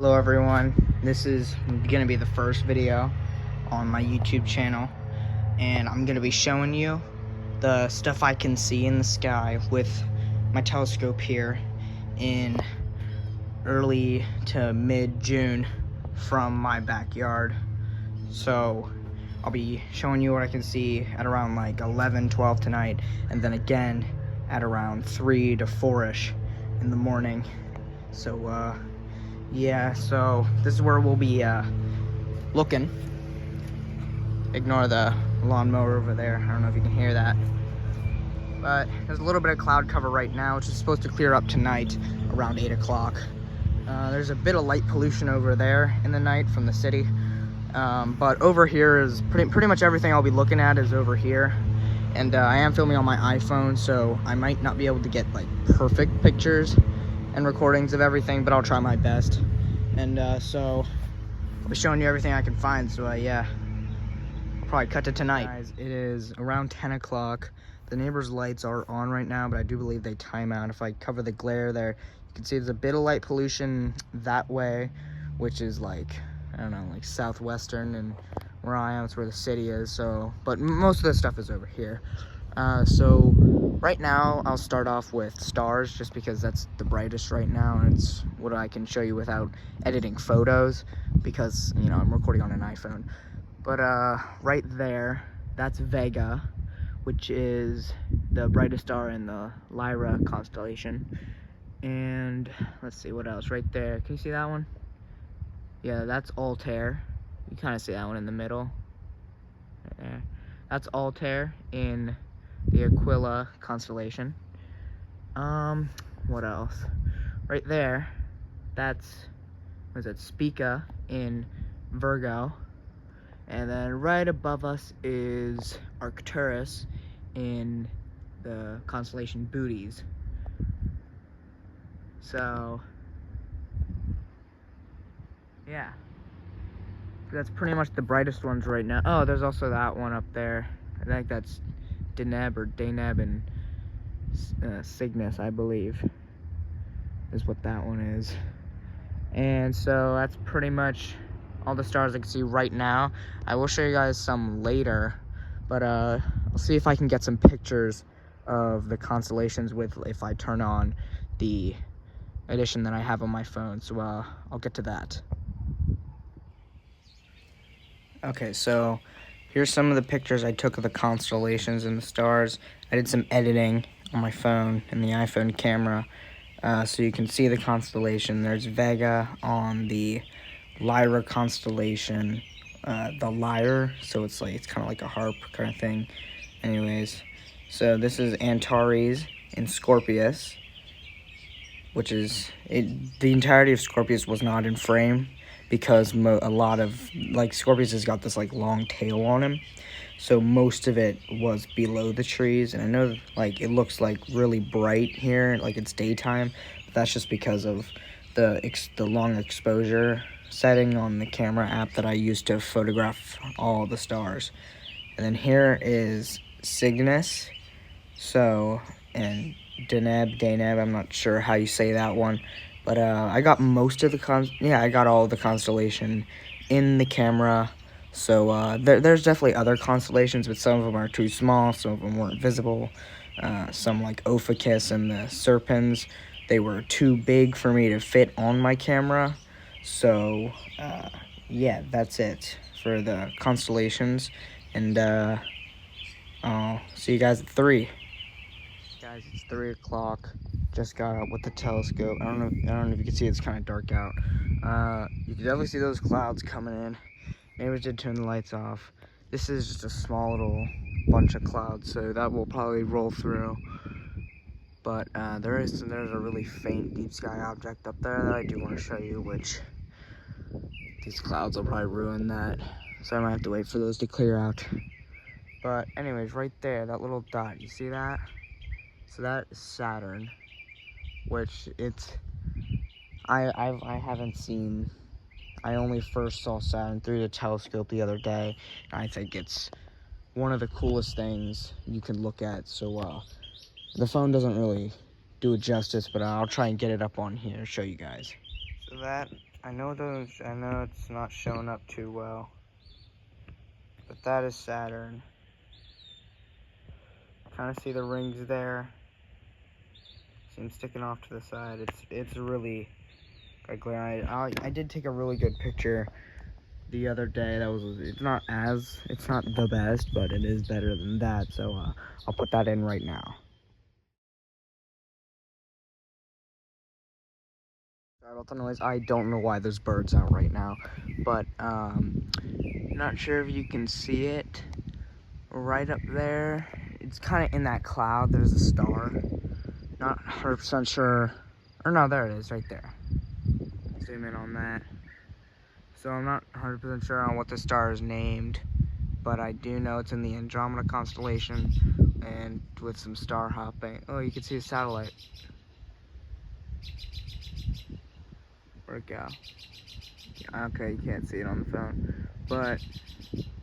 Hello everyone, this is going to be the first video on my YouTube channel, and I'm going to be showing you the stuff I can see in the sky with my telescope here in early to mid-June from my backyard. So I'll be showing you what I can see at around like 11, 12 tonight, and then again at around 3 to 4ish in the morning. So yeah, so this is where we'll be looking. Ignore the lawnmower over there. I don't know if you can hear that. But there's a little bit of cloud cover right now, which is supposed to clear up tonight around 8 o'clock. There's a bit of light pollution over there in the night from the city. But over here is pretty much everything I'll be looking at is over here. And I am filming on my iPhone, so I might not be able to get like perfect pictures and recordings of everything, but I'll try my best. And so I'll be showing you everything I can find. So yeah, I'll probably cut to tonight. Guys, it is around 10 o'clock. The neighbor's lights are on right now, but I do believe they time out. If I cover the glare there, you can see there's a bit of light pollution that way, which is like, I don't know, like southwestern, and where I am, it's where the city is. So, but most of the stuff is over here. So right now I'll start off with stars, just because that's the brightest right now, and it's what I can show you without editing photos, because, you know, I'm recording on an iPhone. But right there, that's Vega, which is the brightest star in the Lyra constellation. And let's see what else right there. Can you see that one? Yeah, that's Altair. You kind of see that one in the middle right there. That's Altair in the Aquila constellation. What else? Right there, that's, what is it, Spica in Virgo. And then right above us is Arcturus in the constellation Bootes. So yeah, that's pretty much the brightest ones right now. Oh, there's also that one up there. I think that's Deneb or Deneb and Cygnus, I believe, is what that one is. And so that's pretty much all the stars I can see right now. I will show you guys some later, but I'll see if I can get some pictures of the constellations with, if I turn on the edition that I have on my phone. So I'll get to that. Okay, so here's some of the pictures I took of the constellations and the stars. I did some editing on my phone and the iPhone camera, so you can see the constellation. There's Vega on the Lyra constellation, the lyre, so it's kind of like a harp kind of thing. Anyways, so this is Antares in Scorpius, which is, the entirety of Scorpius was not in frame, because a lot of, like, Scorpius has got this like long tail on him, so most of it was below the trees. And I know, like, it looks like really bright here, like it's daytime, but that's just because of the long exposure setting on the camera app that I use to photograph all the stars. And then here is Cygnus, so, and Deneb, I'm not sure how you say that one. But I got most of the I got all of the constellation in the camera. So there's definitely other constellations, but some of them are too small, some of them weren't visible. Some like Ophiuchus and the Serpens, they were too big for me to fit on my camera. So yeah, that's it for the constellations. And I'll see you guys at 3. Guys, it's 3 o'clock. Just got up with the telescope. I don't know if you can see, it's kind of dark out. You can definitely see those clouds coming in. Maybe I did turn the lights off. This is just a small little bunch of clouds, so that will probably roll through. But there's a really faint deep sky object up there that I do want to show you, which these clouds will probably ruin that. So I might have to wait for those to clear out. But anyways, right there, that little dot, you see that? So that is Saturn, which I haven't seen. I only first saw Saturn through the telescope the other day, and I think it's one of the coolest things you can look at. So the phone doesn't really do it justice, but I'll try and get it up on here and show you guys. So that I know it's not showing up too well, but that is Saturn. Kind of see the rings there. Seems sticking off to the side. It's really quite clear. I did take a really good picture the other day. It's not the best, but it is better than that. So I'll put that in right now. Sorry about the noise. I don't know why there's birds out right now, but not sure if you can see it right up there. It's kind of in that cloud. There's a star. Not 100% sure. Or no, there it is, right there. Zoom in on that. So I'm not 100% sure on what the star is named, but I do know it's in the Andromeda constellation, and with some star hopping. Oh, you can see a satellite. Where'd it go? Okay, you can't see it on the phone, but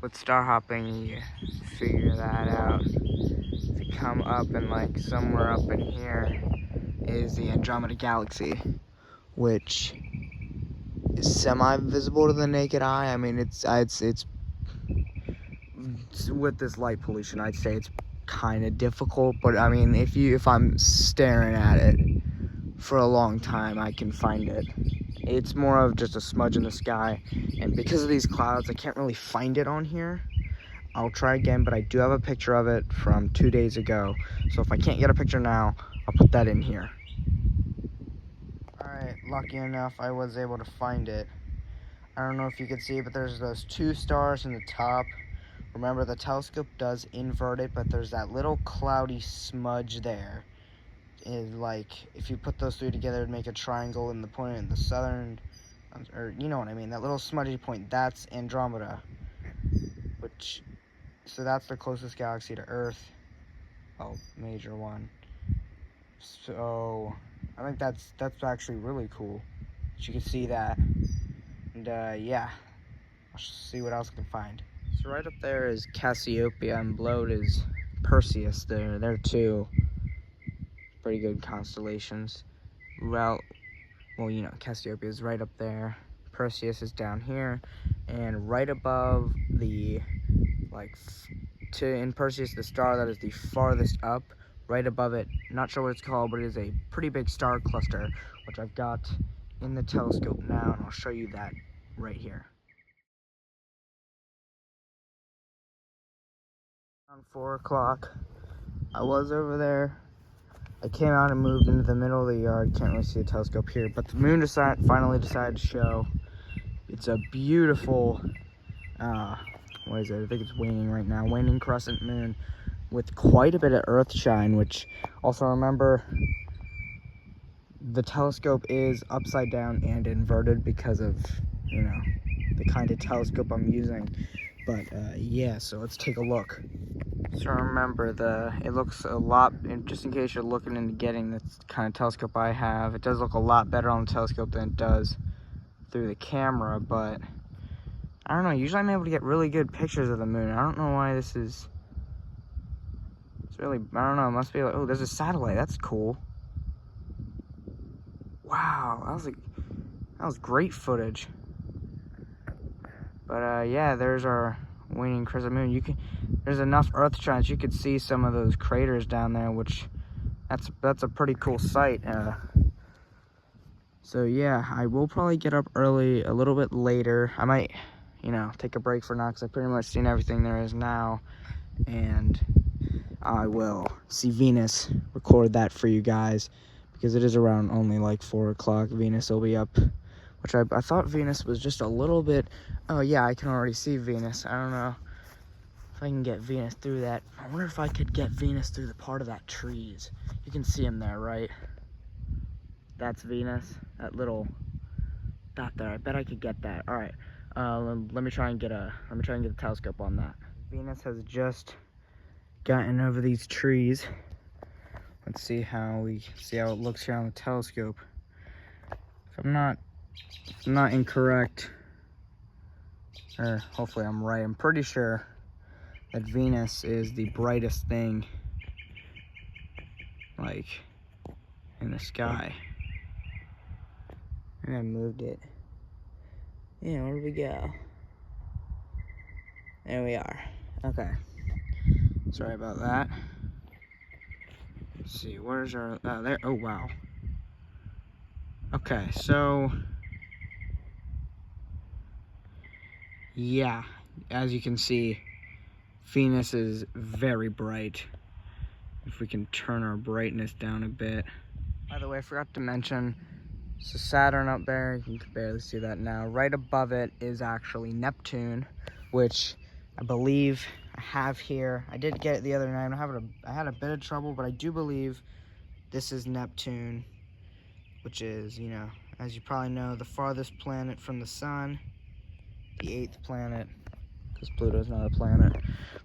with star hopping, you figure that out. If you come up and like somewhere up in here is the Andromeda galaxy, which is semi-visible to the naked eye. I mean, it's with this light pollution, I'd say it's kind of difficult, but I mean, if I'm staring at it for a long time, I can find it. It's more of just a smudge in the sky, and because of these clouds, I can't really find it on here. I'll try again, but I do have a picture of it from 2 days ago, so if I can't get a picture now, I'll put that in here. Alright, lucky enough, I was able to find it. I don't know if you can see, but there's those 2 stars in the top. Remember, the telescope does invert it, but there's that little cloudy smudge there. Like, if you put those 3 together, it'd make a triangle in the point in the southern, or you know what I mean, that little smudgy point, that's Andromeda. So that's the closest galaxy to Earth. Oh, major one. So, I think that's actually really cool. You can see that. And, yeah. I'll see what else I can find. So right up there is Cassiopeia, and below it is Perseus. They're 2 pretty good constellations. Well, you know, Cassiopeia is right up there. Perseus is down here, and right above the, in Perseus, the star that is the farthest up, right above it, not sure what it's called, but it is a pretty big star cluster, which I've got in the telescope now, and I'll show you that right here. Around 4 o'clock, I was over there. I came out and moved into the middle of the yard. Can't really see the telescope here, but the moon finally decided to show. It's a beautiful, what is it? I think it's waning right now. Waning crescent moon with quite a bit of earth shine, which also remember, the telescope is upside down and inverted because of, you know, the kind of telescope I'm using. But yeah, so let's take a look. So remember, it looks a lot, and just in case you're looking into getting the kind of telescope I have, it does look a lot better on the telescope than it does through the camera, but I don't know, usually I'm able to get really good pictures of the moon. I don't know why this is, it's really, I don't know, it must be like, oh, there's a satellite, that's cool. Wow, that was great footage. But yeah, there's our waning crescent moon. There's enough earth shine you could see some of those craters down there, which that's a pretty cool sight. So yeah, I will probably get up early a little bit later. I might, you know, take a break for now because I've pretty much seen everything there is now, and I will see Venus, record that for you guys, because it is around only like 4 o'clock. Venus will be up, which I thought Venus was just a little bit. Oh yeah, I can already see Venus. I don't know if I can get Venus through that. I wonder if I could get Venus through the part of that trees. You can see him there, right? That's Venus, that little dot there. I bet I could get that. All right, let me try and get a telescope on that. Venus has just gotten over these trees. Let's see how it looks here on the telescope. If I'm not incorrect, or hopefully I'm right, I'm pretty sure that Venus is the brightest thing, like, in the sky. And I moved it. Yeah, where do we go? There we are. Okay. Sorry about that. Let's see, where's our, there, oh wow. Okay, so, yeah, as you can see, Venus is very bright. If we can turn our brightness down a bit. By the way, I forgot to mention, so Saturn up there, you can barely see that now. Right above it is actually Neptune, which I believe I have here. I did get it the other night. I had a bit of trouble, but I do believe this is Neptune, which is, you know, as you probably know, the farthest planet from the sun, the 8th planet, because Pluto's not a planet.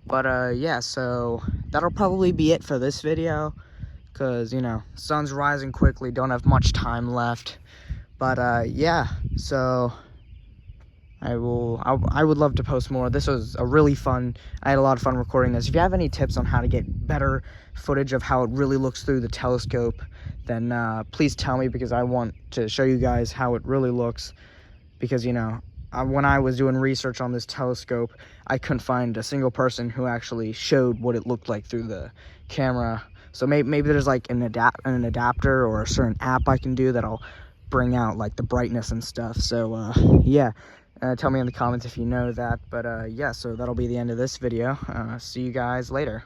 But yeah, so that'll probably be it for this video, because, you know, sun's rising quickly, don't have much time left. But yeah, so I would love to post more. This was a really fun, I had a lot of fun recording this. If you have any tips on how to get better footage of how it really looks through the telescope, then please tell me, because I want to show you guys how it really looks. Because, you know, when I was doing research on this telescope, I couldn't find a single person who actually showed what it looked like through the camera. So maybe there's like an adapter or a certain app I can do that'll bring out like the brightness and stuff. So yeah, tell me in the comments if you know that. But yeah, so that'll be the end of this video. See you guys later.